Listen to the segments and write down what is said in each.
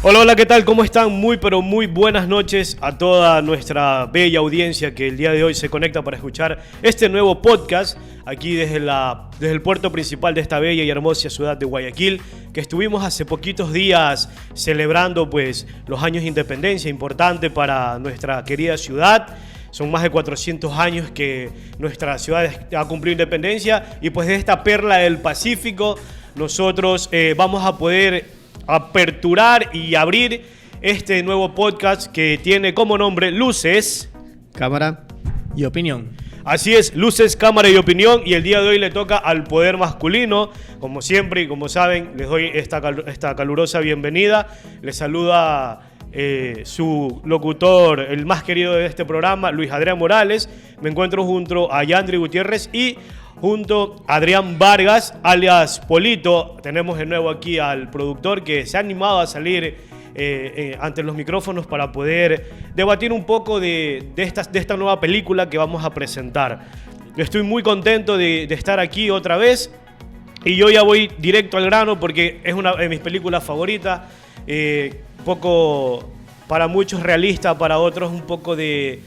Hola, hola, ¿qué tal? ¿Cómo están? Muy, pero muy buenas noches a toda nuestra bella audiencia que el día de hoy se conecta para escuchar este nuevo podcast aquí desde el puerto principal de esta bella y hermosa ciudad de Guayaquil, que estuvimos hace poquitos días celebrando pues los años de independencia, importante para nuestra querida ciudad. Son más de 400 años que nuestra ciudad ha cumplido independencia y pues de esta perla del Pacífico nosotros vamos a poder aperturar y abrir este nuevo podcast que tiene como nombre Luces, Cámara y Opinión. Así es, Luces, Cámara y Opinión, y el día de hoy le toca al poder masculino. Como siempre y como saben, les doy esta calurosa bienvenida. Les saluda su locutor, el más querido de este programa, Luis Adrián Morales. Me encuentro junto a Yandri Gutiérrez y junto a Adrián Vargas, alias Polito. Tenemos de nuevo aquí al productor que se ha animado a salir ante los micrófonos para poder debatir un poco de esta nueva película que vamos a presentar. Estoy muy contento de estar aquí otra vez y yo ya voy directo al grano porque es una de mis películas favoritas. Poco para muchos realista, para otros un poco de,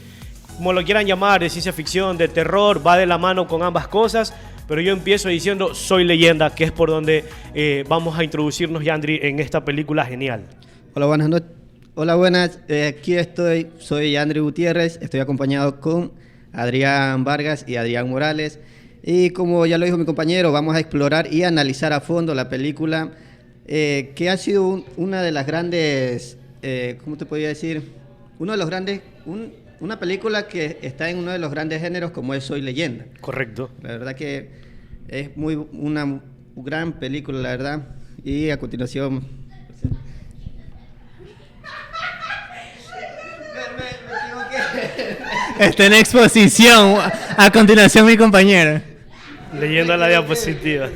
como lo quieran llamar, de ciencia ficción, de terror, va de la mano con ambas cosas, pero yo empiezo diciendo Soy Leyenda, que es por donde vamos a introducirnos, Yandri, en esta película genial. Hola, buenas noches. Hola, buenas. Aquí estoy, soy Yandri Gutiérrez, estoy acompañado con Adrián Vargas y Adrián Morales, y como ya lo dijo mi compañero, vamos a explorar y analizar a fondo la película, que ha sido una de las grandes, ¿cómo te podría decir? Uno de los grandes... Una película que está en uno de los grandes géneros como es Soy Leyenda. Correcto. La verdad que es una gran película, la verdad. Y a continuación... me equivoqué. Está en exposición. A continuación mi compañero. Leyendo la diapositiva.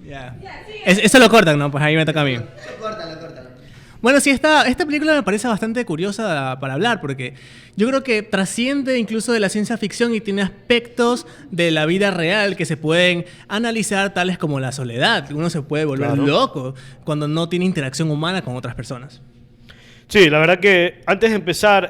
Ya. Eso lo cortan, ¿no? Pues ahí me toca a mí. Lo corta. Bueno, sí, esta película me parece bastante curiosa para hablar, porque yo creo que trasciende incluso de la ciencia ficción y tiene aspectos de la vida real que se pueden analizar, tales como la soledad. Uno se puede volver loco cuando no tiene interacción humana con otras personas. Sí, la verdad que antes de empezar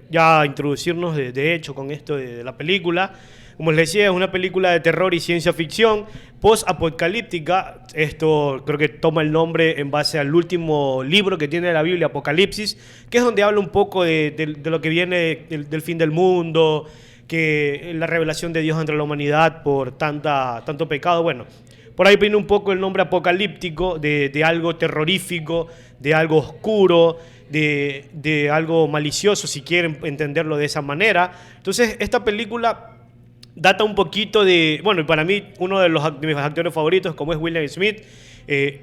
ya a introducirnos de hecho con esto de la película, como les decía, es una película de terror y ciencia ficción post-apocalíptica. Esto creo que toma el nombre en base al último libro que tiene la Biblia, Apocalipsis, que es donde habla un poco de lo que viene del fin del mundo, que la revelación de Dios entre la humanidad por tanto pecado. Bueno, por ahí viene un poco el nombre apocalíptico de algo terrorífico, de algo oscuro, de algo malicioso, si quieren entenderlo de esa manera. Entonces, esta película data un poquito de, bueno, para mí uno de mis actores favoritos, como es William Smith,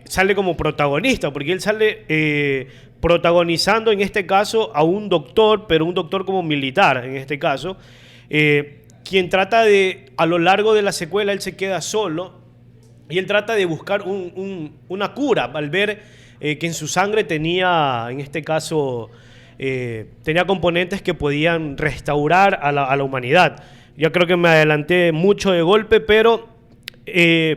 sale como protagonista, porque él sale protagonizando en este caso a un doctor, pero un doctor como militar en este caso, quien trata de, a lo largo de la secuela, él se queda solo y él trata de buscar una cura al ver que en su sangre tenía, en este caso, tenía componentes que podían restaurar a la humanidad. Yo creo que me adelanté mucho de golpe, pero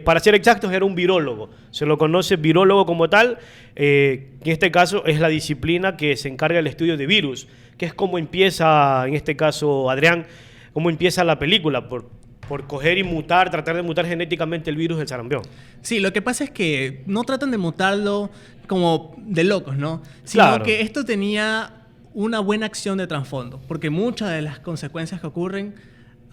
para ser exactos era un virólogo. Se lo conoce virólogo como tal. En este caso es la disciplina que se encarga del estudio de virus, que es como empieza, en este caso, Adrián, cómo empieza la película, por coger y mutar, tratar de mutar genéticamente el virus del sarampión. Sí, lo que pasa es que no tratan de mutarlo como de locos, ¿no? Sino Claro. que esto tenía una buena acción de trasfondo, porque muchas de las consecuencias que ocurren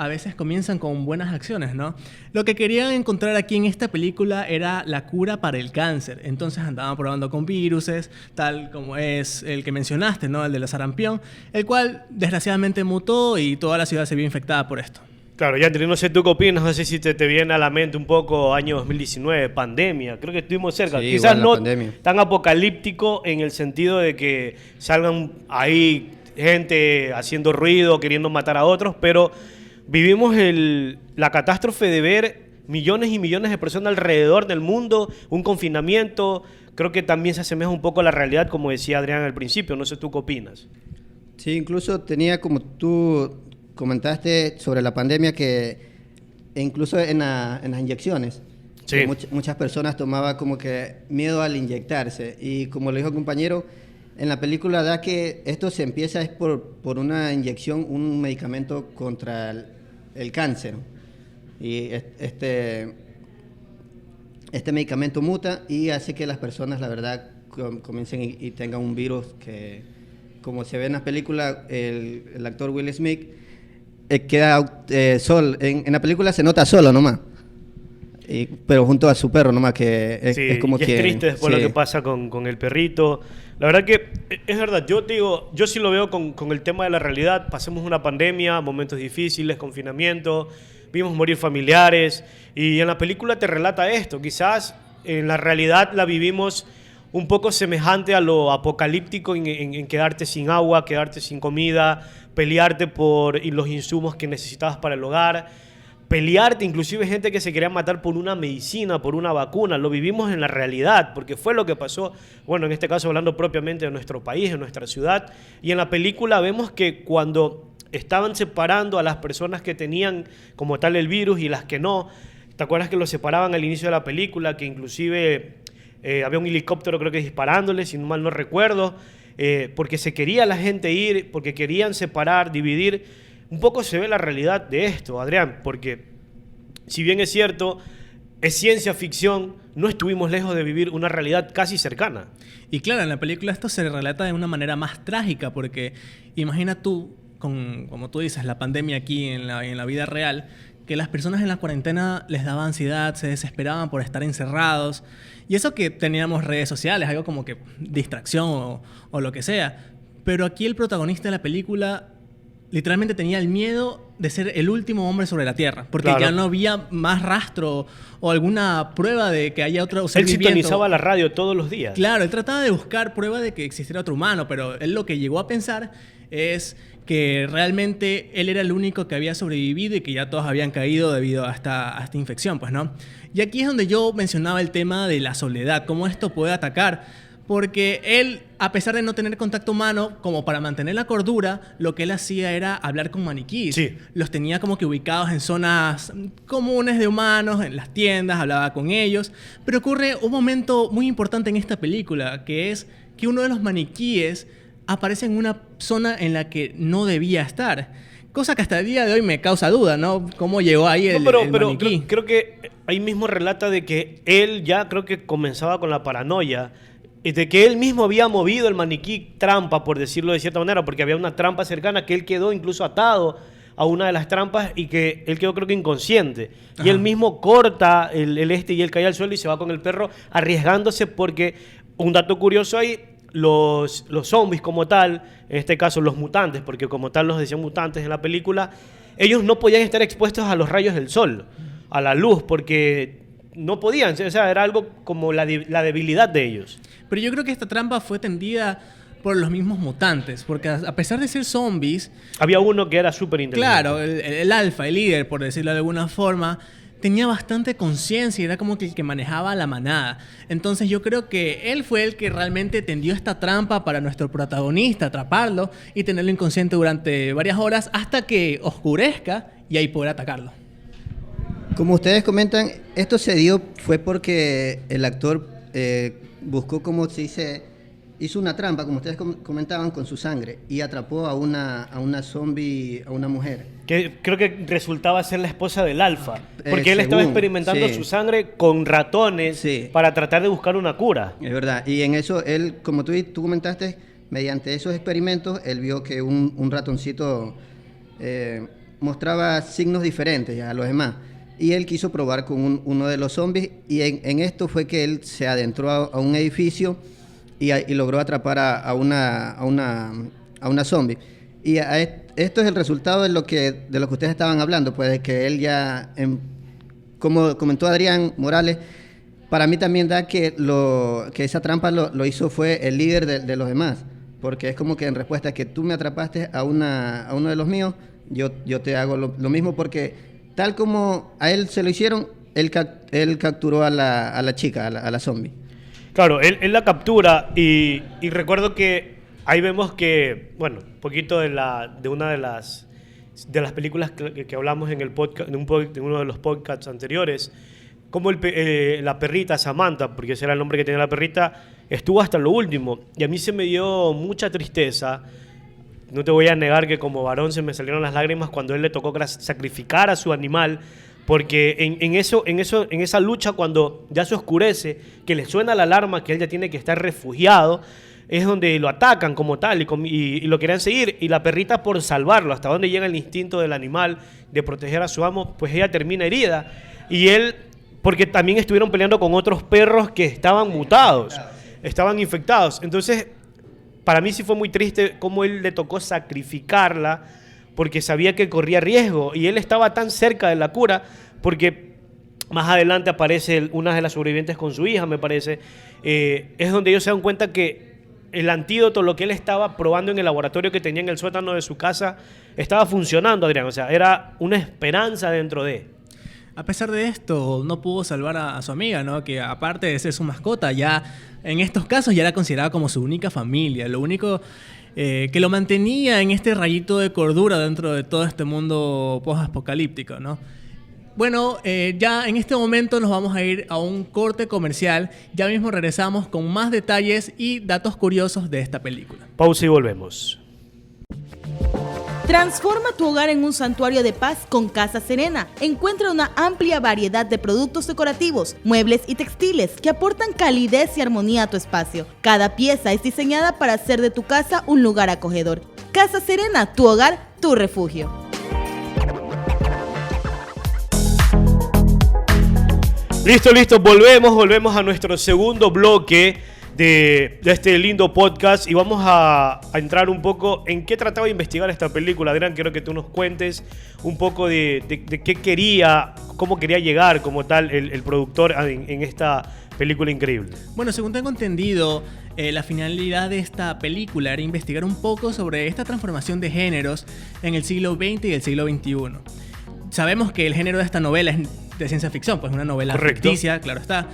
a veces comienzan con buenas acciones, ¿no? Lo que querían encontrar aquí en esta película era la cura para el cáncer. Entonces andaban probando con viruses, tal como es el que mencionaste, ¿no? El de la sarampión, el cual desgraciadamente mutó y toda la ciudad se vio infectada por esto. Claro, Yandri, no sé tú qué opinas, no sé si te viene a la mente un poco año 2019, pandemia, creo que estuvimos cerca. Sí, quizás no pandemia. Tan apocalíptico en el sentido de que salgan ahí gente haciendo ruido, queriendo matar a otros, pero vivimos la catástrofe de ver millones y millones de personas alrededor del mundo, un confinamiento. Creo que también se asemeja un poco a la realidad, como decía Adrián al principio. No sé tú qué opinas. Sí, incluso tenía, como tú comentaste sobre la pandemia, que incluso en las inyecciones. Sí. Muchas personas tomaban como que miedo al inyectarse. Y como lo dijo el compañero, en la película da que esto se empieza es por una inyección, un medicamento contra el cáncer. Y este medicamento muta y hace que las personas, la verdad, comiencen y tengan un virus que, como se ve en la película, el actor Will Smith queda en la película se nota solo nomás. Pero junto a su perro nomás, que es como y que... es triste después sí. lo que pasa con el perrito. La verdad que es verdad, yo te digo, yo sí lo veo con el tema de la realidad. Pasemos una pandemia, momentos difíciles, confinamiento, vimos morir familiares, y en la película te relata esto. Quizás en la realidad la vivimos un poco semejante a lo apocalíptico en quedarte sin agua, quedarte sin comida, pelearte por los insumos que necesitabas para el hogar, pelearte, inclusive gente que se quería matar por una medicina, por una vacuna. Lo vivimos en la realidad, porque fue lo que pasó, bueno, en este caso hablando propiamente de nuestro país, de nuestra ciudad. Y en la película vemos que cuando estaban separando a las personas que tenían como tal el virus y las que no, ¿te acuerdas que los separaban al inicio de la película? Que inclusive había un helicóptero, creo que disparándoles, si mal no recuerdo, porque se quería la gente ir, porque querían separar, dividir. Un poco se ve la realidad de esto, Adrián, porque si bien es cierto, es ciencia ficción, no estuvimos lejos de vivir una realidad casi cercana. Y claro, en la película esto se relata de una manera más trágica, porque imagina tú, como tú dices, la pandemia aquí en la vida real, que las personas en la cuarentena les daba ansiedad, se desesperaban por estar encerrados, y eso que teníamos redes sociales, algo como que distracción o lo que sea, pero aquí el protagonista de la película literalmente tenía el miedo de ser el último hombre sobre la Tierra, porque claro, ya no había más rastro o alguna prueba de que haya otro ser él viviente. sintonizaba la radio todos los días. Claro, él trataba de buscar prueba de que existiera otro humano, pero él lo que llegó a pensar es que realmente él era el único que había sobrevivido y que ya todos habían caído debido a esta infección, pues, ¿no? Y aquí es donde yo mencionaba el tema de la soledad, cómo esto puede atacar. Porque él, a pesar de no tener contacto humano, como para mantener la cordura, lo que él hacía era hablar con maniquíes. Sí. Los tenía como que ubicados en zonas comunes de humanos, en las tiendas, hablaba con ellos. Pero ocurre un momento muy importante en esta película, que es que uno de los maniquíes aparece en una zona en la que no debía estar. Cosa que hasta el día de hoy me causa duda, ¿no? ¿Cómo llegó ahí el maniquí? Creo que ahí mismo relata de que él ya creo que comenzaba con la paranoia, de que él mismo había movido el maniquí trampa, por decirlo de cierta manera, porque había una trampa cercana que él quedó incluso atado a una de las trampas y que él quedó creo que inconsciente. Ajá. Y él mismo corta y él cae al suelo y se va con el perro arriesgándose porque, un dato curioso ahí, los zombies como tal, en este caso los mutantes, porque como tal los decían mutantes en la película, ellos no podían estar expuestos a los rayos del sol, a la luz, porque no podían, o sea, era algo como la debilidad de ellos. Pero yo creo que esta trampa fue tendida por los mismos mutantes, porque a pesar de ser zombies... Había uno que era súper inteligente. Claro, el alfa, el líder, por decirlo de alguna forma, tenía bastante conciencia y era como que el que manejaba la manada. Entonces yo creo que él fue el que realmente tendió esta trampa para nuestro protagonista, atraparlo y tenerlo inconsciente durante varias horas hasta que oscurezca y ahí poder atacarlo. Como ustedes comentan, esto se dio fue porque el actor buscó, como se dice, hizo una trampa, como ustedes comentaban, con su sangre y atrapó a una zombie, a una mujer. Que creo que resultaba ser la esposa del alfa, porque él estaba experimentando sí, su sangre con ratones sí, para tratar de buscar una cura. Es verdad, y en eso él, como tú comentaste, mediante esos experimentos, él vio que un ratoncito mostraba signos diferentes a los demás. Y él quiso probar con uno de los zombies y en esto fue que él se adentró a un edificio y logró atrapar a una zombie. Y esto es el resultado de lo que ustedes estaban hablando, pues de que él ya, como comentó Adrián Morales, para mí también da que esa trampa lo hizo fue el líder de los demás, porque es como que en respuesta a que tú me atrapaste a uno de los míos, yo te hago lo mismo, porque tal como a él se lo hicieron, él capturó a la chica, a la zombie. Claro, él la captura y recuerdo que ahí vemos que, bueno, un poquito de una de las películas que hablamos en el podcast, en uno de los podcasts anteriores, como la perrita Samantha, porque ese era el nombre que tenía la perrita, estuvo hasta lo último. Y a mí se me dio mucha tristeza. No te voy a negar que como varón se me salieron las lágrimas cuando él le tocó sacrificar a su animal, porque en esa lucha, cuando ya se oscurece, que le suena la alarma que él ya tiene que estar refugiado, es donde lo atacan como tal y lo querían seguir. Y la perrita, por salvarlo, hasta donde llega el instinto del animal de proteger a su amo, pues ella termina herida. Y él, porque también estuvieron peleando con otros perros que estaban mutados, estaban infectados. Entonces, para mí sí fue muy triste cómo él le tocó sacrificarla, porque sabía que corría riesgo. Y él estaba tan cerca de la cura, porque más adelante aparece una de las sobrevivientes con su hija, me parece. Es donde ellos se dan cuenta que el antídoto, lo que él estaba probando en el laboratorio que tenía en el sótano de su casa, estaba funcionando, Adrián. O sea, era una esperanza dentro de... A pesar de esto, no pudo salvar a su amiga, ¿no? Que aparte de ser su mascota, ya en estos casos ya era considerada como su única familia. Lo único que lo mantenía en este rayito de cordura dentro de todo este mundo post-apocalíptico, ¿no? Bueno, ya en este momento nos vamos a ir a un corte comercial. Ya mismo regresamos con más detalles y datos curiosos de esta película. Pausa y volvemos. Transforma tu hogar en un santuario de paz con Casa Serena. Encuentra una amplia variedad de productos decorativos, muebles y textiles que aportan calidez y armonía a tu espacio. Cada pieza es diseñada para hacer de tu casa un lugar acogedor. Casa Serena, tu hogar, tu refugio. Listo, volvemos a nuestro segundo bloque de este lindo podcast y vamos a entrar un poco en qué trataba de investigar esta película. Adrián, quiero que tú nos cuentes un poco de qué quería, cómo quería llegar como tal el productor en esta película increíble. Bueno, según tengo entendido, la finalidad de esta película era investigar un poco sobre esta transformación de géneros en el siglo XX y el siglo XXI. Sabemos que el género de esta novela es de ciencia ficción, pues una novela ficticia, claro está.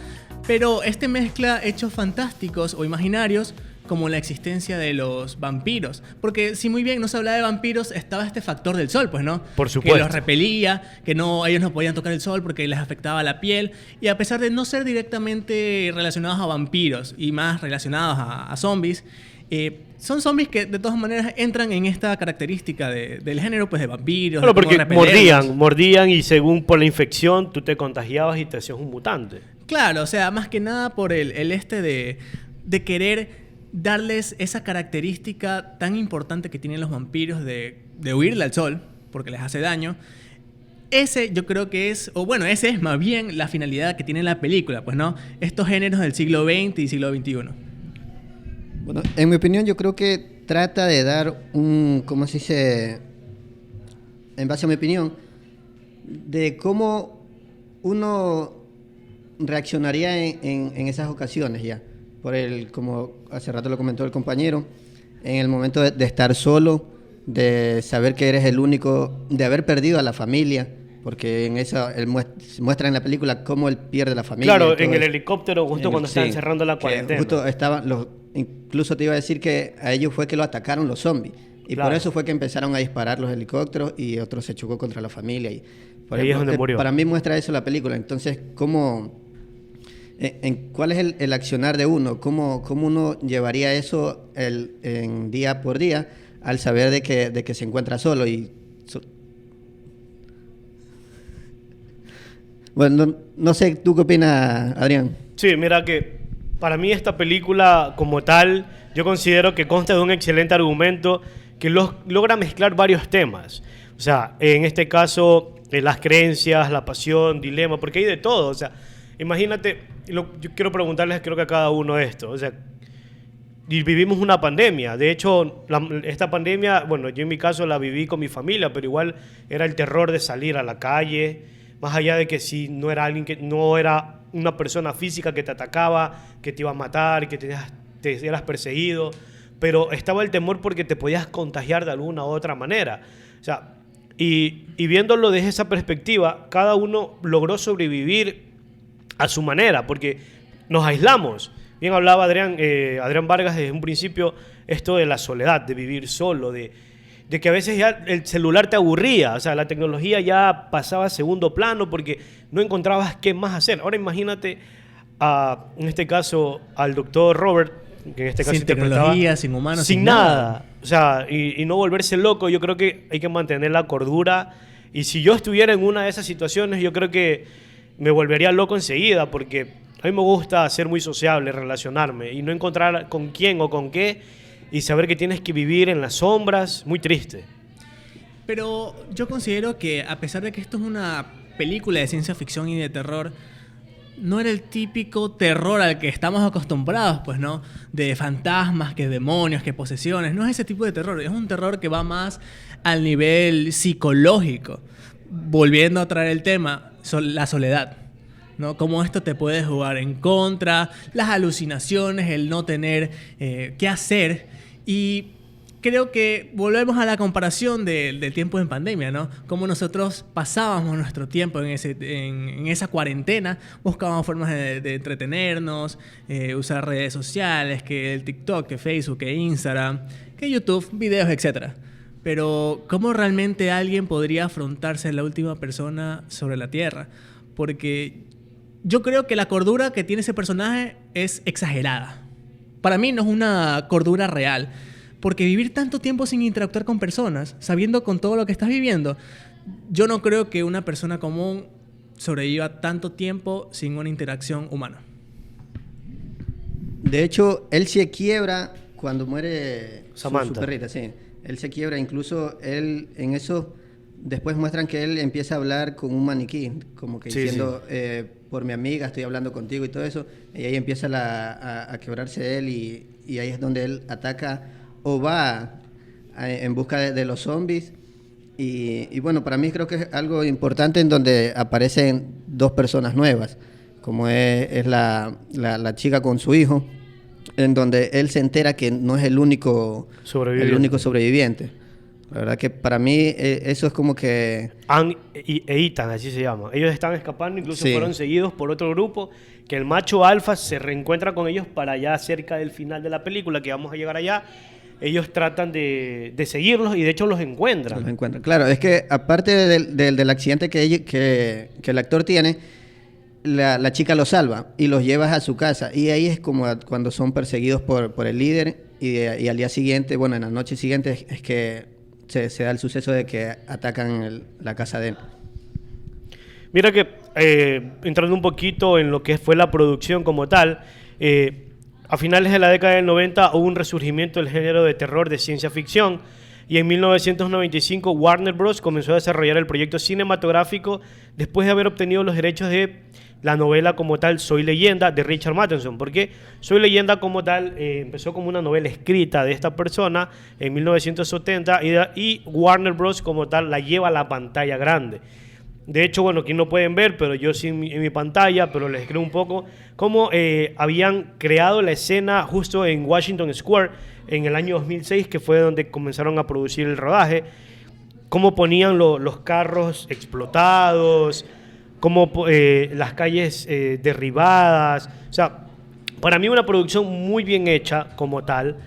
Pero este mezcla hechos fantásticos o imaginarios como la existencia de los vampiros. Porque si muy bien no se hablaba de vampiros, estaba este factor del sol, pues, ¿no? Por supuesto. Que los repelía, que ellos no podían tocar el sol porque les afectaba la piel. Y a pesar de no ser directamente relacionados a vampiros y más relacionados a zombies, son zombies que de todas maneras entran en esta característica del género, pues, de vampiros. Claro, porque mordían y según por la infección tú te contagiabas y te hacías un mutante. Claro, o sea, más que nada por el de querer darles esa característica tan importante que tienen los vampiros de huirle al sol, porque les hace daño. Ese yo creo que esa es más bien la finalidad que tiene la película, pues, ¿no? Estos géneros del siglo XX y siglo XXI. Bueno, en mi opinión yo creo que trata de dar ¿cómo se dice? En base a mi opinión, de cómo uno reaccionaría en esas ocasiones ya. Como hace rato lo comentó el compañero, en el momento de estar solo, de saber que eres el único, de haber perdido a la familia, porque en eso él muestra en la película cómo él pierde la familia. Claro, en el helicóptero, justo cuando estaban cerrando la cuarentena. Justo incluso te iba a decir que a ellos fue que lo atacaron los zombies. Y claro, por eso fue que empezaron a disparar los helicópteros y otro se chocó contra la familia. Y, por ahí ejemplo, es donde murió. Para mí muestra eso la película. Entonces, ¿cuál es el accionar de uno? ¿Cómo uno llevaría eso en día por día al saber de que se encuentra solo? Bueno, no sé, ¿tú qué opinas, Adrián? Sí, mira que para mí esta película como tal, yo considero que consta de un excelente argumento que logra mezclar varios temas. O sea, en este caso, las creencias, la pasión, dilema, porque hay de todo. O sea, imagínate, yo quiero preguntarles, creo que a cada uno esto. O sea, vivimos una pandemia. De hecho, esta pandemia, bueno, yo en mi caso la viví con mi familia, pero igual era el terror de salir a la calle, más allá de que si no era alguien que no era una persona física que te atacaba, que te iba a matar, que te eras perseguido, pero estaba el temor porque te podías contagiar de alguna u otra manera. O sea, y viéndolo desde esa perspectiva, cada uno logró sobrevivir a su manera, porque nos aislamos. Bien hablaba Adrián Vargas desde un principio esto de la soledad, de vivir solo, de de que a veces ya el celular te aburría, o sea, la tecnología ya pasaba a segundo plano porque no encontrabas qué más hacer. Ahora imagínate, en este caso, al doctor Robert, que en este caso sin tecnología, sin humanos, sin nada. O sea, y no volverse loco. Yo creo que hay que mantener la cordura. Y si yo estuviera en una de esas situaciones, yo creo que me volvería loco enseguida, porque a mí me gusta ser muy sociable, relacionarme y no encontrar con quién o con qué y saber que tienes que vivir en las sombras, muy triste. Pero yo considero que, a pesar de que esto es una película de ciencia ficción y de terror, no era el típico terror al que estamos acostumbrados, pues, ¿no? De fantasmas, que demonios, que posesiones. No es ese tipo de terror. Es un terror que va más al nivel psicológico. Volviendo a traer el tema, la soledad, ¿no? Cómo esto te puede jugar en contra, las alucinaciones, el no tener qué hacer. Y creo que volvemos a la comparación del tiempo en pandemia, ¿no? Cómo nosotros pasábamos nuestro tiempo en esa cuarentena, buscábamos formas de entretenernos, usar redes sociales, que el TikTok, que Facebook, que Instagram, que YouTube, videos, etc. Pero ¿cómo realmente alguien podría afrontarse la última persona sobre la Tierra? Porque yo creo que la cordura que tiene ese personaje es exagerada. Para mí no es una cordura real. Porque vivir tanto tiempo sin interactuar con personas, sabiendo con todo lo que estás viviendo, yo no creo que una persona común sobreviva tanto tiempo sin una interacción humana. De hecho, él se quiebra cuando muere Samantha. su perrita, sí. Él se quiebra, incluso él en eso, después muestran que él empieza a hablar con un maniquí, como que diciendo, por mi amiga estoy hablando contigo y todo eso, y ahí empieza a quebrarse él y ahí es donde él ataca o va en busca de los zombies. Y bueno, para mí creo que es algo importante en donde aparecen dos personas nuevas, como es la chica con su hijo, en donde él se entera que no es el único sobreviviente. La verdad que para mí eso es como que... Ann e Ethan, así se llama. Ellos están escapando, incluso fueron seguidos por otro grupo, que el macho alfa se reencuentra con ellos para allá cerca del final de la película, que vamos a llegar allá. Ellos tratan de seguirlos y de hecho los encuentran. Claro, es que aparte del accidente que el actor tiene, la chica los salva y los lleva a su casa. Y ahí es como cuando son perseguidos por el líder y al día siguiente, bueno, en la noche siguiente es que se da el suceso de que atacan la casa de él. Mira que entrando un poquito en lo que fue la producción como tal, a finales de la década del 90 hubo un resurgimiento del género de terror de ciencia ficción y en 1995 Warner Bros. Comenzó a desarrollar el proyecto cinematográfico después de haber obtenido los derechos de la novela como tal Soy Leyenda de Richard Matheson, porque Soy Leyenda como tal empezó como una novela escrita de esta persona en 1970 y Warner Bros. Como tal la lleva a la pantalla grande. De hecho, bueno, aquí no pueden ver, pero yo sí en mi pantalla, pero les escribo un poco cómo habían creado la escena justo en Washington Square en el año 2006, que fue donde comenzaron a producir el rodaje, cómo ponían los carros explotados, cómo las calles derribadas. O sea, para mí una producción muy bien hecha como tal,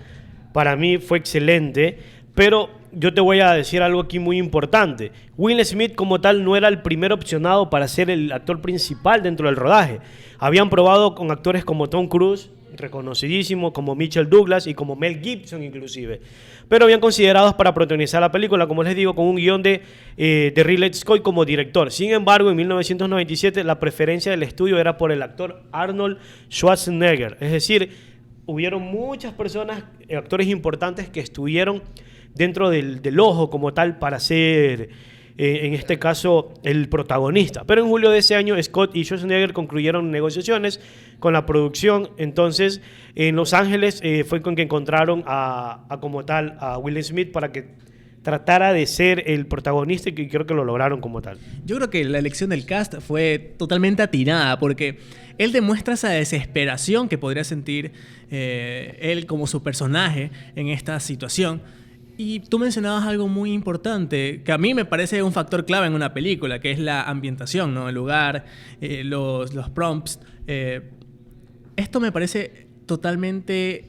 para mí fue excelente, pero yo te voy a decir algo aquí muy importante. Will Smith como tal no era el primer opcionado para ser el actor principal dentro del rodaje. Habían probado con actores como Tom Cruise, reconocidísimo, como Michael Douglas y como Mel Gibson inclusive. Pero habían considerados para protagonizar la película, como les digo, con un guión de Ridley Scott como director. Sin embargo, en 1997 la preferencia del estudio era por el actor Arnold Schwarzenegger. Es decir, hubieron muchas personas, actores importantes que estuvieron dentro del ojo como tal para ser, en este caso, el protagonista. Pero en julio de ese año, Scott y Schwarzenegger concluyeron negociaciones con la producción. Entonces, en Los Ángeles fue con que encontraron como tal a Will Smith para que tratara de ser el protagonista, y creo que lo lograron como tal. Yo creo que la elección del cast fue totalmente atinada porque él demuestra esa desesperación que podría sentir él como su personaje en esta situación. Y tú mencionabas algo muy importante, que a mí me parece un factor clave en una película, que es la ambientación, ¿no? El lugar, los prompts. Esto me parece totalmente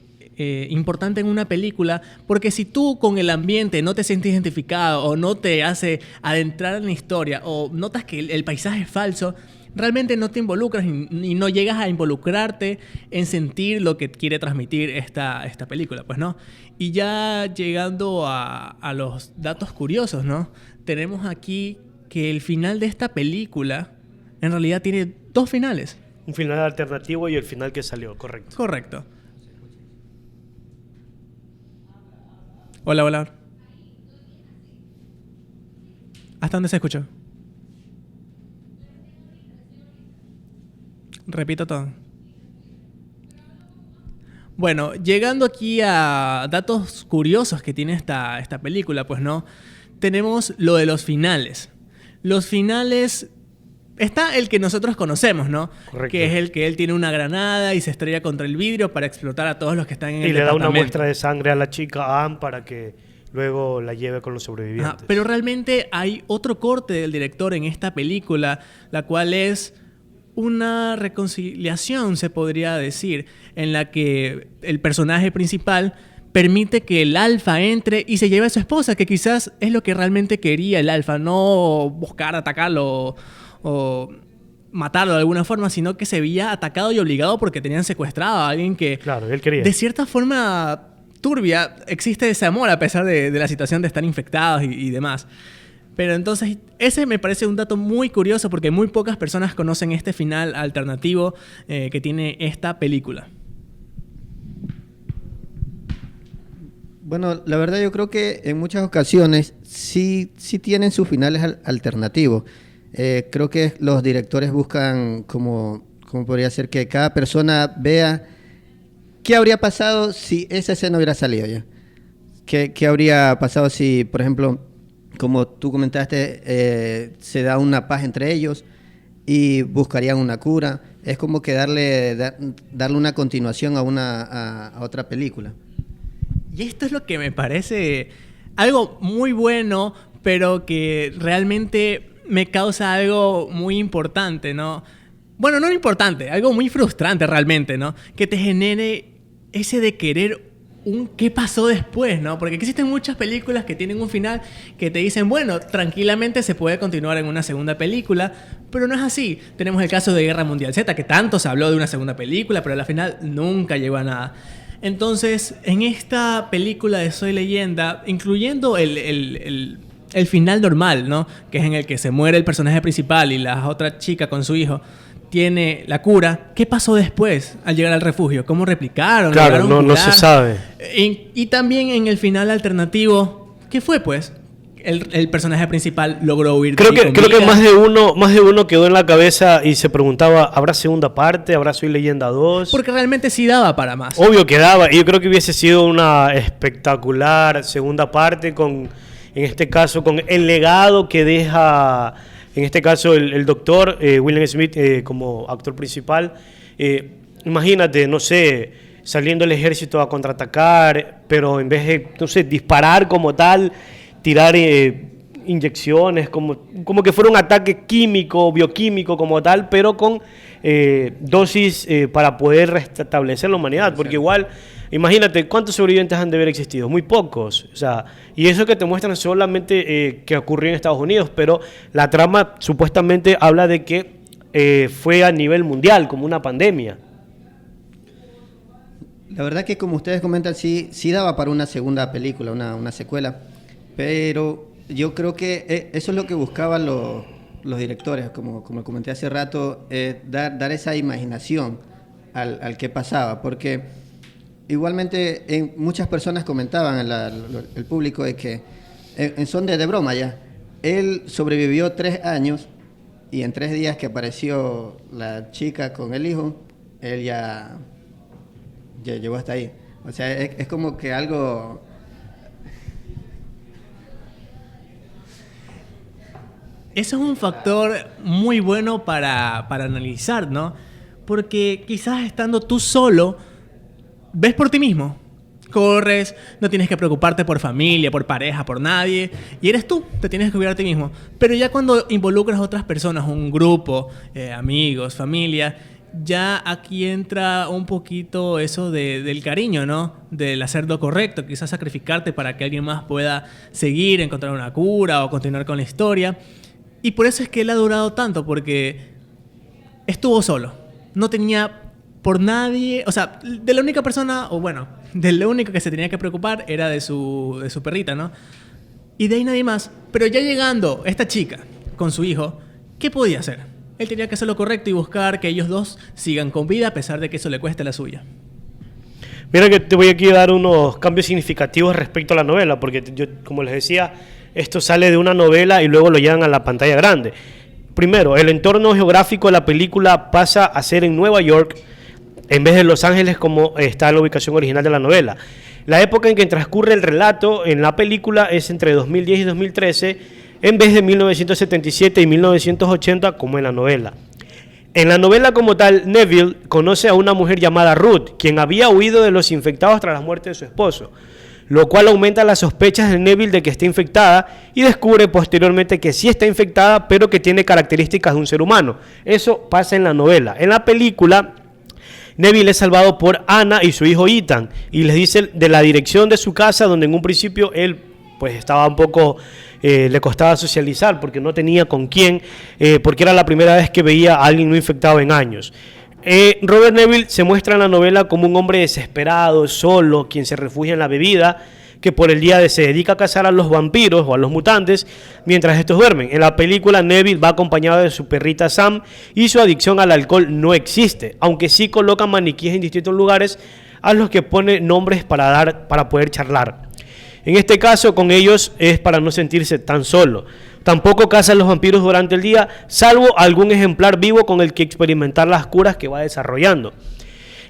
importante en una película, porque si tú con el ambiente no te sientes identificado o no te hace adentrar en la historia o notas que el paisaje es falso, realmente no te involucras y no llegas a involucrarte en sentir lo que quiere transmitir esta película, pues, ¿no? Y ya llegando a los datos curiosos, ¿no? Tenemos aquí que el final de esta película en realidad tiene 2 finales. Un final alternativo y el final que salió, correcto. Correcto. Hola, hola. ¿Hasta dónde se escuchó? Repito todo. Bueno, llegando aquí a datos curiosos que tiene esta película, pues no, tenemos lo de los finales. Los finales, está el que nosotros conocemos, ¿no? Correcto. Que es el que él tiene una granada y se estrella contra el vidrio para explotar a todos los que están en el Y le da departamento. una muestra de sangre a la chica, a Anne, para que luego la lleve con los sobrevivientes. Ajá, pero realmente hay otro corte del director en esta película, la cual es una reconciliación, se podría decir, en la que el personaje principal permite que el alfa entre y se lleve a su esposa, que quizás es lo que realmente quería el alfa, no buscar atacarlo o matarlo de alguna forma, sino que se veía atacado y obligado porque tenían secuestrado a alguien que, Claro, él quería. de cierta forma turbia, existe ese amor a pesar de la situación de estar infectados y demás. Pero entonces, ese me parece un dato muy curioso porque muy pocas personas conocen este final alternativo que tiene esta película. Bueno, la verdad yo creo que en muchas ocasiones sí tienen sus finales alternativos. Creo que los directores buscan como podría ser que cada persona vea qué habría pasado si esa escena hubiera salido ya. ¿Qué habría pasado si, por ejemplo, como tú comentaste, se da una paz entre ellos y buscarían una cura? Es como que darle una continuación a otra película. Y esto es lo que me parece algo muy bueno, pero que realmente me causa algo muy importante, ¿no? Bueno, no importante, algo muy frustrante realmente, ¿no? Que te genere ese de querer un qué pasó después, ¿no? Porque existen muchas películas que tienen un final que te dicen, bueno, tranquilamente se puede continuar en una segunda película, pero no es así. Tenemos el caso de Guerra Mundial Z, que tanto se habló de una segunda película, pero al final nunca llegó a nada. Entonces, en esta película de Soy Leyenda, incluyendo el final normal, ¿no? Que es en el que se muere el personaje principal y la otra chica con su hijo tiene la cura. ¿Qué pasó después al llegar al refugio? ¿Cómo replicaron? Claro, no se sabe. Y también en el final alternativo, ¿qué fue pues? El personaje principal logró huir. Creo que más de uno quedó en la cabeza y se preguntaba, ¿habrá segunda parte? ¿Habrá Soy Leyenda 2? Porque realmente sí daba para más. Obvio que daba, y yo creo que hubiese sido una espectacular segunda parte en este caso, con el legado que deja, en este caso, el doctor William Smith como actor principal. Imagínate, no sé, saliendo el ejército a contraatacar, pero en vez de, no sé, disparar como tal, tirar inyecciones, como que fuera un ataque químico, bioquímico como tal, pero con dosis para poder restablecer la humanidad, porque igual, imagínate, ¿cuántos sobrevivientes han de haber existido? Muy pocos, o sea, y eso que te muestran solamente que ocurrió en Estados Unidos, pero la trama supuestamente habla de que fue a nivel mundial, como una pandemia. La verdad que como ustedes comentan, sí daba para una segunda película, una secuela, pero yo creo que eso es lo que buscaban los directores, como comenté hace rato, dar esa imaginación al que pasaba, porque igualmente muchas personas comentaban, el público, de que en son de broma ya, él sobrevivió 3 años y en 3 días que apareció la chica con el hijo, él ya llegó hasta ahí. O sea, es como que algo... Eso es un factor muy bueno para analizar, ¿no? Porque quizás estando tú solo, ves por ti mismo. Corres, no tienes que preocuparte por familia, por pareja, por nadie. Y eres tú, te tienes que cuidar a ti mismo. Pero ya cuando involucras a otras personas, un grupo, amigos, familia, ya aquí entra un poquito eso del cariño, ¿no? Del hacer lo correcto, quizás sacrificarte para que alguien más pueda seguir, encontrar una cura o continuar con la historia. Y por eso es que él ha durado tanto, porque estuvo solo. No tenía por nadie, o sea, de la única persona, o bueno, de lo único que se tenía que preocupar era de su perrita, ¿no? Y de ahí nadie más. Pero ya llegando esta chica con su hijo, ¿qué podía hacer? Él tenía que hacer lo correcto y buscar que ellos dos sigan con vida a pesar de que eso le cueste la suya. Mira que te voy aquí a dar unos cambios significativos respecto a la novela, porque yo, como les decía, esto sale de una novela y luego lo llevan a la pantalla grande. Primero, el entorno geográfico de la película pasa a ser en Nueva York en vez de Los Ángeles como está la ubicación original de la novela. La época en que transcurre el relato en la película es entre 2010 y 2013, en vez de 1977 y 1980 como en la novela. En la novela como tal, Neville conoce a una mujer llamada Ruth, quien había huido de los infectados tras la muerte de su esposo, lo cual aumenta las sospechas de Neville de que está infectada y descubre posteriormente que sí está infectada, pero que tiene características de un ser humano. Eso pasa en la novela. En la película, Neville es salvado por Anna y su hijo Ethan y les dice de la dirección de su casa, donde en un principio él pues estaba un poco, le costaba socializar porque no tenía con quién, porque era la primera vez que veía a alguien no infectado en años. Robert Neville se muestra en la novela como un hombre desesperado, solo, quien se refugia en la bebida, que por el día se dedica a cazar a los vampiros o a los mutantes mientras estos duermen. En la película, Neville va acompañado de su perrita Sam y su adicción al alcohol no existe, aunque sí colocan maniquíes en distintos lugares a los que pone nombres para poder charlar. En este caso, con ellos es para no sentirse tan solo. Tampoco cazan los vampiros durante el día, salvo algún ejemplar vivo con el que experimentar las curas que va desarrollando.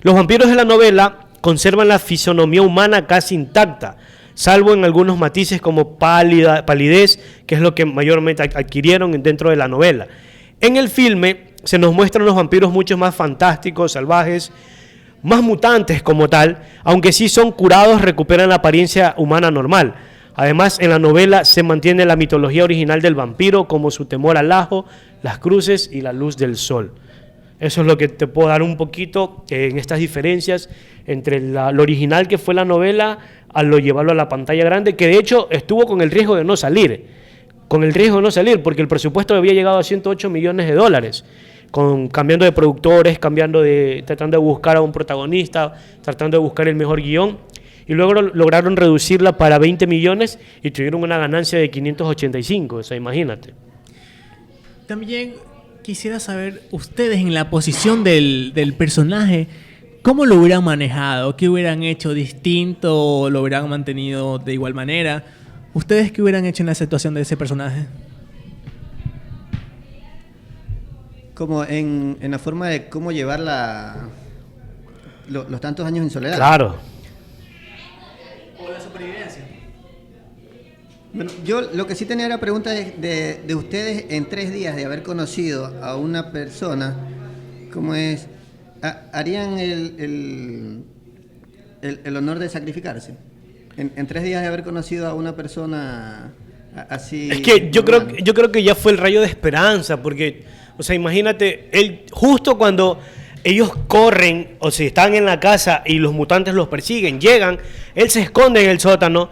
Los vampiros de la novela conservan la fisonomía humana casi intacta, salvo en algunos matices como palidez, que es lo que mayormente adquirieron dentro de la novela. En el filme se nos muestran los vampiros mucho más fantásticos, salvajes, más mutantes como tal, aunque sí son curados, recuperan la apariencia humana normal. Además, en la novela se mantiene la mitología original del vampiro, como su temor al ajo, las cruces y la luz del sol. Eso es lo que te puedo dar un poquito en estas diferencias entre lo original que fue la novela a lo llevarlo a la pantalla grande, que de hecho estuvo con el riesgo de no salir, porque el presupuesto había llegado a $108 millones, cambiando de productores, tratando de buscar a un protagonista, tratando de buscar el mejor guión, y luego lograron reducirla para 20 millones y tuvieron una ganancia de 585, o sea, imagínate. También quisiera saber, ustedes en la posición del personaje, ¿cómo lo hubieran manejado? ¿Qué hubieran hecho distinto o lo hubieran mantenido de igual manera? ¿Ustedes qué hubieran hecho en la situación de ese personaje? Como en la forma de cómo llevar los tantos años en soledad. Claro. O la supervivencia. Bueno, yo lo que sí tenía era pregunta de ustedes en 3 días de haber conocido a una persona, ¿cómo es? ¿Harían el honor de sacrificarse? En 3 días de haber conocido a una persona así... Es que yo creo que ya fue el rayo de esperanza, porque, o sea, imagínate, él justo cuando ellos corren, o si están en la casa y los mutantes los persiguen, llegan, él se esconde en el sótano.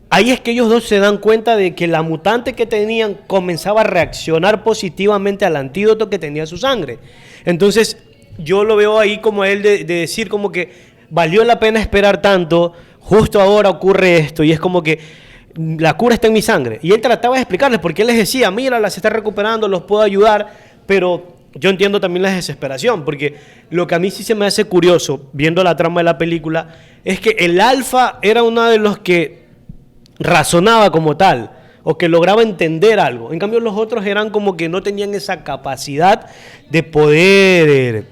Ahí es que ellos dos se dan cuenta de que la mutante que tenían comenzaba a reaccionar positivamente al antídoto que tenía su sangre. Entonces, yo lo veo ahí como él de decir como que valió la pena esperar tanto, justo ahora ocurre esto, y es como que la cura está en mi sangre. Y él trataba de explicarles, porque él les decía, mírala, se está recuperando, los puedo ayudar, pero yo entiendo también la desesperación, porque lo que a mí sí se me hace curioso, viendo la trama de la película, es que el alfa era uno de los que razonaba como tal, o que lograba entender algo. En cambio, los otros eran como que no tenían esa capacidad de poder,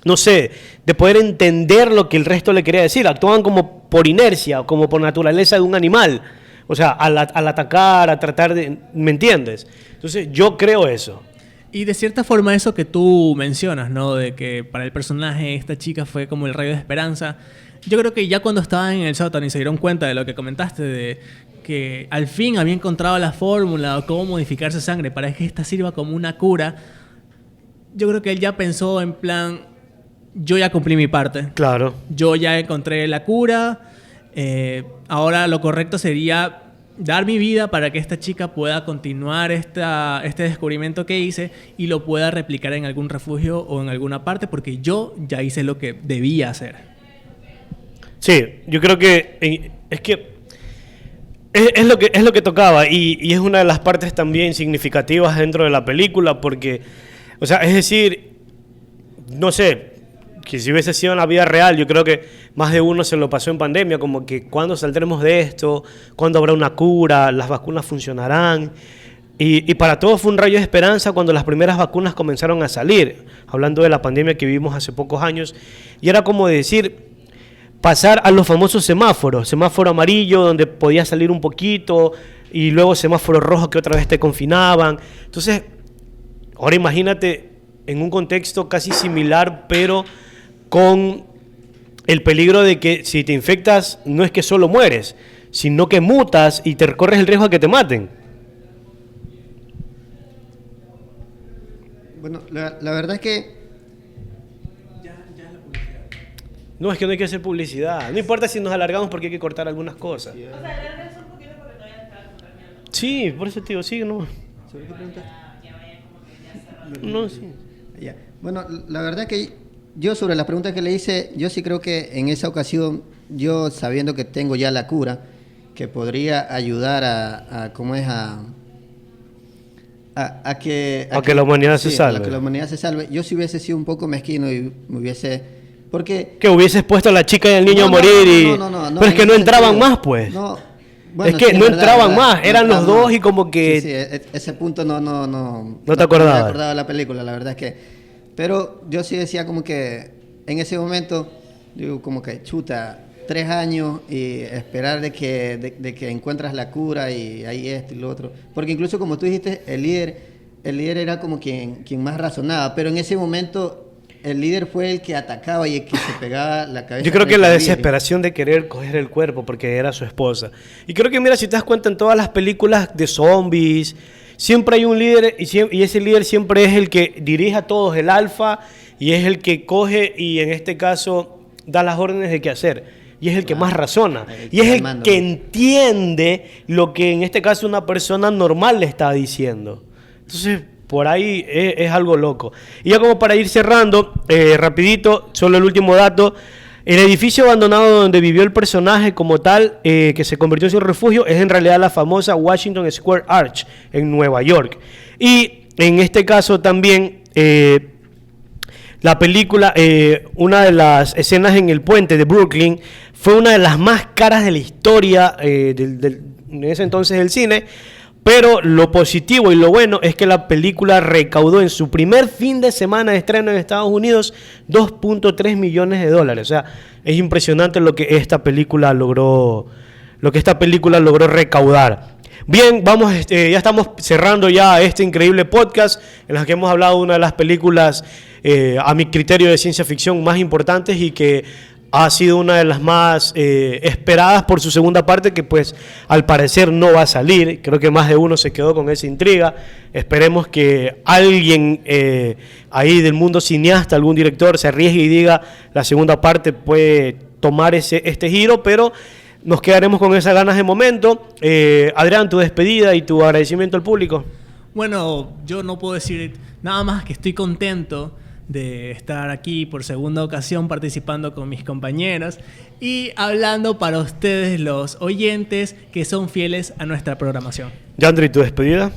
no sé, de poder entender lo que el resto le quería decir. Actuaban como por inercia, como por naturaleza de un animal. O sea, al atacar, a tratar de... ¿Me entiendes? Entonces, yo creo eso. Y de cierta forma eso que tú mencionas, ¿no? De que para el personaje esta chica fue como el rayo de esperanza. Yo creo que ya cuando estaban en el sótano y se dieron cuenta de lo que comentaste, de que al fin había encontrado la fórmula o cómo modificar su sangre para que esta sirva como una cura, yo creo que él ya pensó en plan, yo ya cumplí mi parte. Claro. Yo ya encontré la cura. Ahora lo correcto sería dar mi vida para que esta chica pueda continuar este descubrimiento que hice y lo pueda replicar en algún refugio o en alguna parte, porque yo ya hice lo que debía hacer. Sí, yo creo que es que es lo que tocaba y es una de las partes también significativas dentro de la película, porque, o sea, es decir, no sé, que si hubiese sido en la vida real, yo creo que más de uno se lo pasó en pandemia, como que cuándo saldremos de esto, cuándo habrá una cura, las vacunas funcionarán. Y para todos fue un rayo de esperanza cuando las primeras vacunas comenzaron a salir, hablando de la pandemia que vivimos hace pocos años, y era como decir, pasar a los famosos semáforos, semáforo amarillo donde podía salir un poquito, y luego semáforo rojo que otra vez te confinaban. Entonces, ahora imagínate en un contexto casi similar, pero con el peligro de que si te infectas no es que solo mueres, sino que mutas y te corres el riesgo de que te maten. Bueno, la verdad es que... No, es que no hay que hacer publicidad. No importa si nos alargamos porque hay que cortar algunas cosas. Sí, por eso te digo, sí, no. ¿Sobre qué pregunta? No, sí. Ya. Bueno, la verdad que yo sobre las preguntas que le hice, yo sí creo que en esa ocasión, yo sabiendo que tengo ya la cura, que podría ayudar a que la humanidad se salve. A que la humanidad se salve. Yo si hubiese sido un poco mezquino y me hubiese... Porque... Que hubieses puesto a la chica y al niño a morir pero es que no entraban más, pues. No, bueno, es que sí, no verdad, entraban ¿verdad? más, eran los dos y como que... Sí, ese punto no te acordabas. No me acordaba de la película, la verdad es que... Pero yo sí decía como que en ese momento, digo como que chuta, 3 años y esperar de que encuentras la cura y ahí esto y lo otro. Porque incluso como tú dijiste, el líder era como quien más razonaba, pero en ese momento... El líder fue el que atacaba y el que se pegaba la cabeza. Yo creo que la desesperación de querer coger el cuerpo porque era su esposa. Y creo que, mira, si te das cuenta, en todas las películas de zombies, siempre hay un líder y ese líder siempre es el que dirige a todos, el alfa, y es el que coge y en este caso da las órdenes de qué hacer. Y es el que más razona. Y es el que entiende lo que en este caso una persona normal le está diciendo. Entonces... por ahí es algo loco. Y ya como para ir cerrando, rapidito, solo el último dato. El edificio abandonado donde vivió el personaje como tal, que se convirtió en su refugio, es en realidad la famosa Washington Square Arch en Nueva York. Y en este caso también, la película, una de las escenas en el puente de Brooklyn, fue una de las más caras de la historia en ese entonces del cine. Pero lo positivo y lo bueno es que la película recaudó en su primer fin de semana de estreno en Estados Unidos $2.3 millones. O sea, es impresionante lo que esta película logró recaudar. Bien, vamos, ya estamos cerrando ya este increíble podcast en el que hemos hablado de una de las películas, a mi criterio, de ciencia ficción más importantes y que ha sido una de las más esperadas por su segunda parte, que pues al parecer no va a salir. Creo que más de uno se quedó con esa intriga. Esperemos que alguien ahí del mundo cineasta, algún director, se arriesgue y diga la segunda parte puede tomar este giro, pero nos quedaremos con esas ganas de momento. Adrián, tu despedida y tu agradecimiento al público. Bueno, yo no puedo decir nada más que estoy contento de estar aquí por segunda ocasión participando con mis compañeros y hablando para ustedes, los oyentes que son fieles a nuestra programación. Yandri, tu despedida.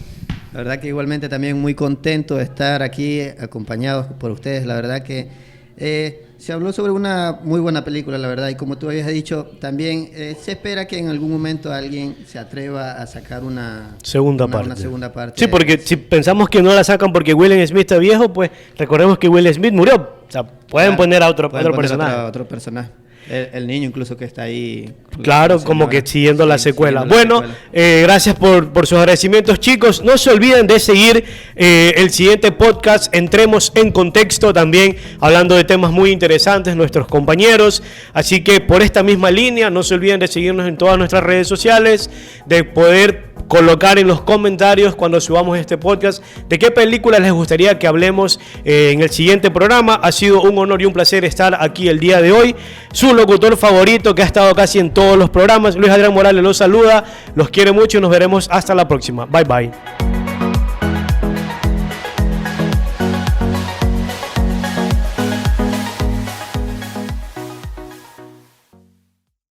La verdad que igualmente también muy contento de estar aquí acompañados por ustedes. La verdad que se habló sobre una muy buena película, la verdad, y como tú habías dicho, también se espera que en algún momento alguien se atreva a sacar una segunda parte. Sí, porque si pensamos que no la sacan porque Will Smith está viejo, pues recordemos que Will Smith murió. O sea, pueden poner a otro personaje. Otro personaje. El niño incluso que está ahí. Claro, como que siguiendo la secuela. Bueno, gracias por sus agradecimientos, chicos. No se olviden de seguir el siguiente podcast, Entremos en Contexto, también hablando de temas muy interesantes, nuestros compañeros. Así que por esta misma línea, no se olviden de seguirnos en todas nuestras redes sociales, de poder colocar en los comentarios cuando subamos este podcast de qué películas les gustaría que hablemos en el siguiente programa. Ha sido un honor y un placer estar aquí el día de hoy. Su locutor favorito, que ha estado casi en todos los programas, Luis Adrián Morales, los saluda, los quiere mucho y nos veremos hasta la próxima. Bye bye.